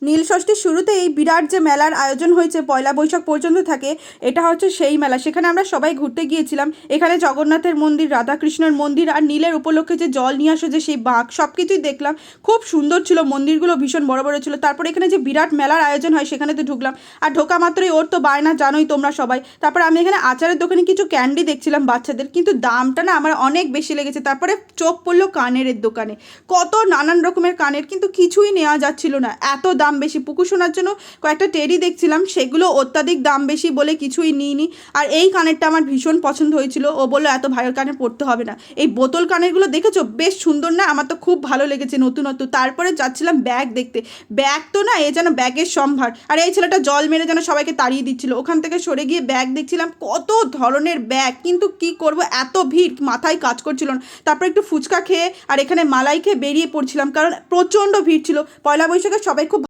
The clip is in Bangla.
নীল ষষ্ঠীর শুরুতে এই বিরাট যে মেলার আয়োজন হয়েছে পয়লা বৈশাখ পর্যন্ত থাকে, এটা হচ্ছে সেই মেলা। সেখানে আমরা সবাই ঘুরতে গিয়েছিলাম। এখানে জগন্নাথের মন্দির, রাধাকৃষ্ণের মন্দির আর নীলের উপলক্ষে যে জল নিয়ে আসে যে সেই বাঁক, সব কিছুই দেখলাম। খুব সুন্দর ছিল, মন্দিরগুলো ভীষণ বড় বড় ছিল। তারপর এখানে যে বিরাট মেলার আয়োজন হয় সেখানে তো ঢুকলাম। আর ঢোকা মাত্রই ওর তো বায়না, জানোই তোমরা সবাই। তারপর আমি এখানে আচারের দোকানে কিছু ক্যান্ডি দেখছিলাম বাচ্চাদের, কিন্তু দামটা না আমার অনেক বেশি লেগেছে। তারপরে চোখ পড়লো কানের দোকানে, কত নানান রকমের কানের, কিন্তু কিছুই নেওয়া যাচ্ছিল না, এত দাম বেশি। পুকু শোনার জন্য কয়েকটা টেডি দেখছিলাম, সেগুলো অত্যাধিক দাম বেশি বলে কিছুই নিইনি। আর এই কানেরটা আমার ভীষণ পছন্দ হয়েছিল, ও বললো এত ভাইয়ের কানের পড়তে হবে না। এই বোতল কানেরগুলো দেখেছো, বেশ সুন্দর না? আমার তো খুব ভালো লেগেছে, নতুনত্ব। তারপরে যাচ্ছিলাম ব্যাগ দেখতে। ব্যাগ তো না, এ যেন ব্যাগের সম্ভার। আর এই ছেলেটা জল মেরে যেন সবাইকে তাড়িয়ে দিচ্ছিল। ওখান থেকে সরে গিয়ে ব্যাগ দেখছিলাম, কত ধরনের ব্যাগ, কিন্তু কি করব, এত ভিড়, মাথায় কাজ করছিল না। তারপর একটু ফুচকা খেয়ে আর এখানে মালাই খেয়ে বেরিয়ে পড়ছিলাম, কারণ প্রচণ্ড ভিড় ছিল। পয়লা বৈশাখে সবাই খুব